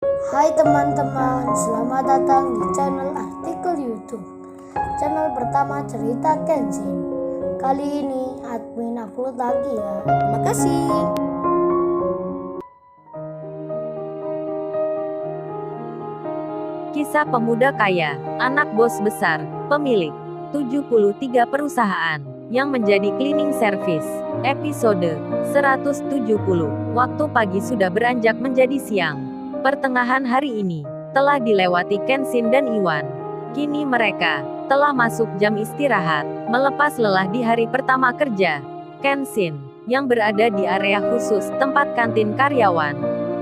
Hai teman-teman, selamat datang di channel artikel YouTube. Channel pertama cerita Kenshin. Kali ini admin upload lagi ya. Makasih. Kisah pemuda kaya, anak bos besar, pemilik 73 perusahaan, yang menjadi cleaning service. Episode 170. Waktu pagi sudah beranjak menjadi siang. Pertengahan hari ini telah dilewati Kenshin dan Iwan. Kini mereka telah masuk jam istirahat, melepas lelah di hari pertama kerja. Kenshin, yang berada di area khusus tempat kantin karyawan,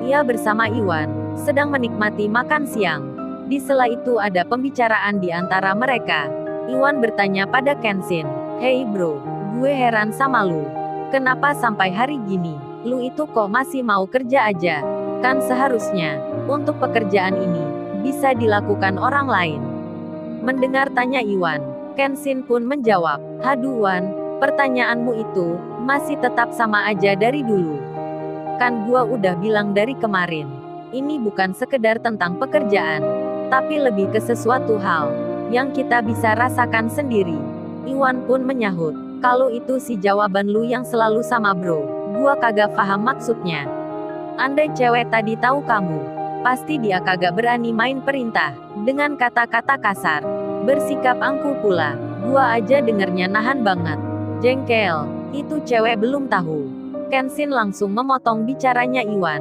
ia bersama Iwan sedang menikmati makan siang. Di sela itu ada pembicaraan di antara mereka. Iwan bertanya pada Kenshin, "Hei bro, gue heran sama lu. Kenapa sampai hari gini, lu itu kok masih mau kerja aja? Kan seharusnya, untuk pekerjaan ini, bisa dilakukan orang lain." Mendengar tanya Iwan, Kenshin pun menjawab, "Haduh Wan, pertanyaanmu itu, masih tetap sama aja dari dulu. Kan gua udah bilang dari kemarin, ini bukan sekedar tentang pekerjaan, tapi lebih ke sesuatu hal yang kita bisa rasakan sendiri." Iwan pun menyahut, "Kalau itu sih jawaban lu yang selalu sama bro, gua kagak paham maksudnya. Andai cewek tadi tahu kamu, pasti dia kagak berani main perintah dengan kata-kata kasar, bersikap angkuh pula. Gua aja dengernya nahan banget. Jengkel, itu cewek belum tahu." Kenshin langsung memotong bicaranya Iwan.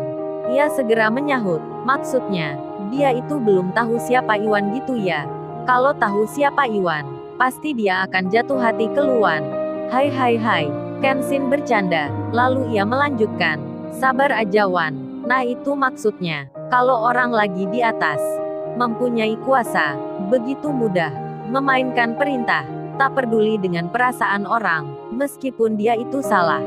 Ia segera menyahut, "Maksudnya, dia itu belum tahu siapa Iwan gitu ya? Kalau tahu siapa Iwan, pasti dia akan jatuh hati ke Luan." Hai hai hai, Kenshin bercanda, lalu ia melanjutkan, "Sabar aja Wan, nah itu maksudnya, kalau orang lagi di atas, mempunyai kuasa, begitu mudah memainkan perintah, tak peduli dengan perasaan orang, meskipun dia itu salah."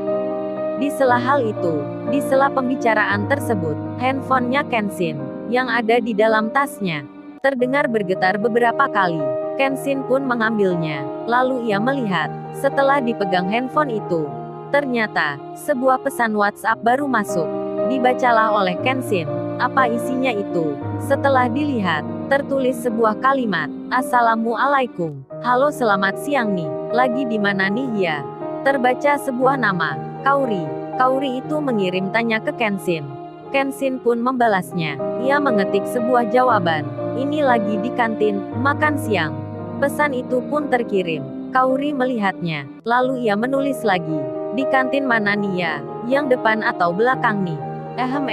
Di sela hal itu, di sela pembicaraan tersebut, handphonenya Kenshin, yang ada di dalam tasnya, terdengar bergetar beberapa kali. Kenshin pun mengambilnya, lalu ia melihat, setelah dipegang handphone itu, ternyata, sebuah pesan WhatsApp baru masuk. Dibacalah oleh Kenshin. Apa isinya itu? Setelah dilihat, tertulis sebuah kalimat, "Assalamualaikum. Halo selamat siang nih, lagi di mana nih ya?" Terbaca sebuah nama, Kauri. Kauri itu mengirim tanya ke Kenshin. Kenshin pun membalasnya. Ia mengetik sebuah jawaban. "Ini lagi di kantin, makan siang." Pesan itu pun terkirim. Kauri melihatnya. Lalu ia menulis lagi. "Di kantin mana nih ya? Yang depan atau belakang nih?" Ehem.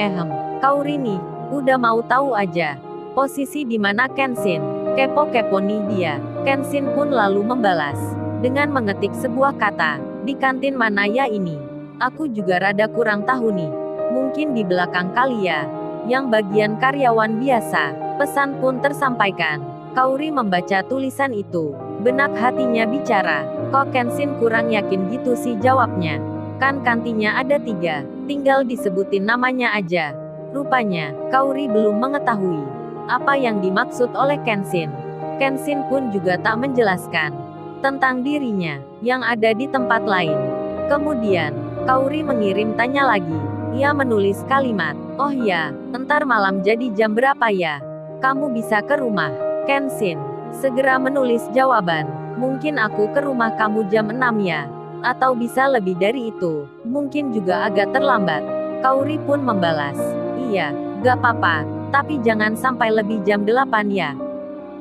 Kauri nih, udah mau tahu aja. Posisi di mana Kenshin? Kepo-kepo nih dia. Kenshin pun lalu membalas dengan mengetik sebuah kata. "Di kantin mana ya ini? Aku juga rada kurang tahu nih. Mungkin di belakang kali ya. Yang bagian karyawan biasa." Pesan pun tersampaikan. Kauri membaca tulisan itu. Benak hatinya bicara, "Kok Kenshin kurang yakin gitu sih jawabnya? Kan kantinnya ada 3, tinggal disebutin namanya aja." Rupanya, Kauri belum mengetahui apa yang dimaksud oleh Kenshin. Kenshin pun juga tak menjelaskan tentang dirinya yang ada di tempat lain. Kemudian, Kauri mengirim tanya lagi. Ia menulis kalimat, "Oh ya, entar malam jadi jam berapa ya? Kamu bisa ke rumah?" Kenshin segera menulis jawaban, "Mungkin aku ke rumah kamu jam 6 ya. Atau bisa lebih dari itu, mungkin juga agak terlambat." Kauri pun membalas, "Iya, gak apa-apa, tapi jangan sampai lebih jam 8 ya.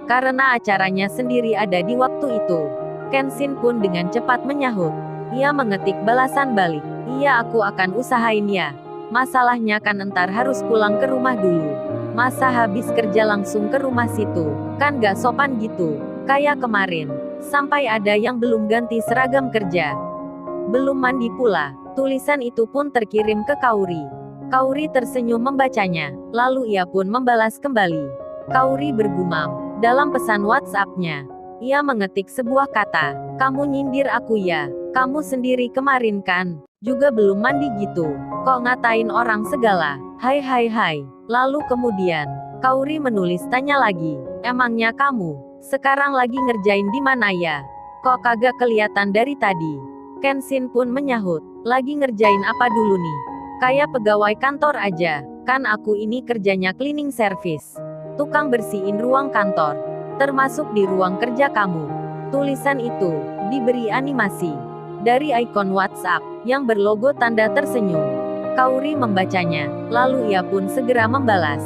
Karena acaranya sendiri ada di waktu itu." Kenshin pun dengan cepat menyahut. Ia mengetik balasan balik, "Iya aku akan usahain ya. Masalahnya kan entar harus pulang ke rumah dulu. Masa habis kerja langsung ke rumah situ, kan gak sopan gitu. Kayak kemarin, sampai ada yang belum ganti seragam kerja. Belum mandi pula." Tulisan itu pun terkirim ke Kauri. Kauri tersenyum membacanya, lalu ia pun membalas kembali. Kauri bergumam dalam pesan WhatsApp-nya. Ia mengetik sebuah kata, "Kamu nyindir aku ya? Kamu sendiri kemarin kan juga belum mandi gitu. Kok ngatain orang segala? Hai hai hai." Lalu kemudian, Kauri menulis tanya lagi, "Emangnya kamu sekarang lagi ngerjain di mana ya? Kok kagak kelihatan dari tadi?" Kenshin pun menyahut, "Lagi ngerjain apa dulu nih? Kayak pegawai kantor aja." Kan aku ini kerjanya cleaning service. Tukang bersihin ruang kantor. Termasuk di ruang kerja kamu. Tulisan itu diberi animasi dari ikon WhatsApp yang berlogo tanda tersenyum. Kauri membacanya, lalu ia pun segera membalas.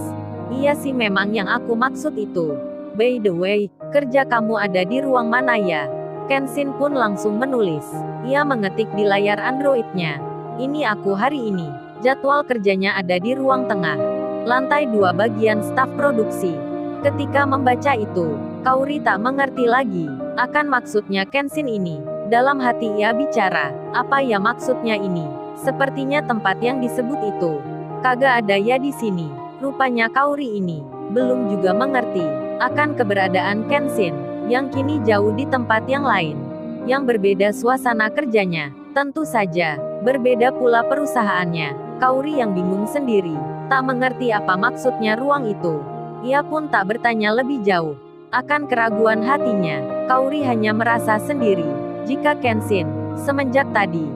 Iya sih, memang yang aku maksud itu. By the way, kerja kamu ada di ruang mana ya? Kenshin pun langsung menulis. Ia mengetik di layar Androidnya. Ini aku hari ini. Jadwal kerjanya ada di ruang tengah. Lantai 2 bagian staf produksi. Ketika membaca itu, Kauri tak mengerti lagi akan maksudnya Kenshin ini. Dalam hati ia bicara, apa ya maksudnya ini? Sepertinya tempat yang disebut itu kagak ada ya di sini. Rupanya Kauri ini belum juga mengerti akan keberadaan Kenshin yang kini jauh di tempat yang lain. Yang berbeda suasana kerjanya, tentu saja berbeda pula perusahaannya. Kauri yang bingung sendiri, tak mengerti apa maksudnya ruang itu. Ia pun tak bertanya lebih jauh akan keraguan hatinya. Kauri hanya merasa sendiri jika Kenshin semenjak tadi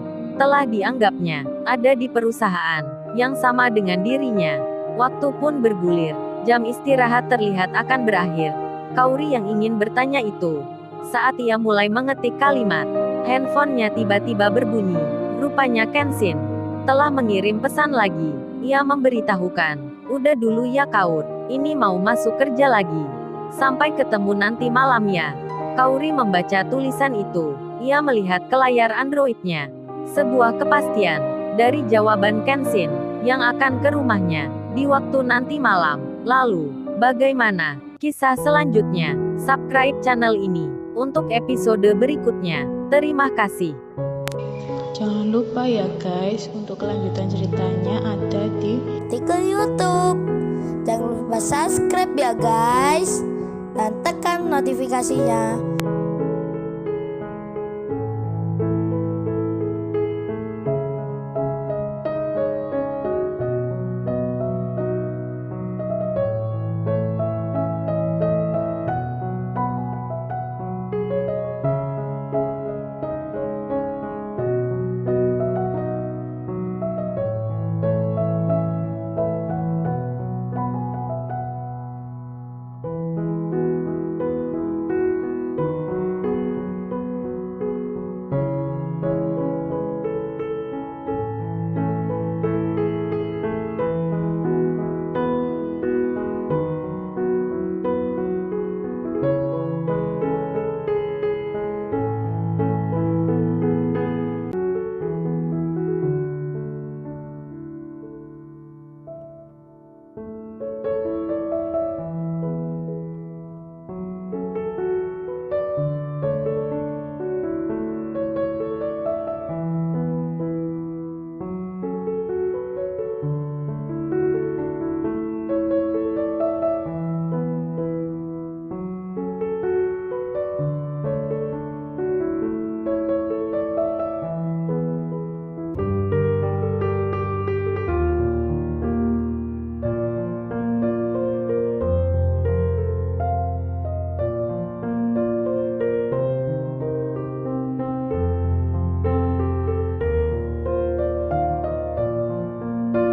telah dianggapnya ada di perusahaan yang sama dengan dirinya. Waktu pun bergulir, jam istirahat terlihat akan berakhir. Kauri yang ingin bertanya itu, saat ia mulai mengetik kalimat, handphonenya tiba-tiba berbunyi. Rupanya Kenshin telah mengirim pesan lagi. Ia memberitahukan, udah dulu ya Kaur, ini mau masuk kerja lagi. Sampai ketemu nanti malam ya. Kauri membaca tulisan itu. Ia melihat ke layar Androidnya. Sebuah kepastian dari jawaban Kenshin yang akan ke rumahnya di waktu nanti malam. Lalu, bagaimana kisah selanjutnya? Subscribe channel ini untuk episode berikutnya. Terima kasih. Jangan lupa ya guys, untuk kelanjutan ceritanya ada di Artikel YouTube. Jangan lupa subscribe ya guys. Dan tekan notifikasinya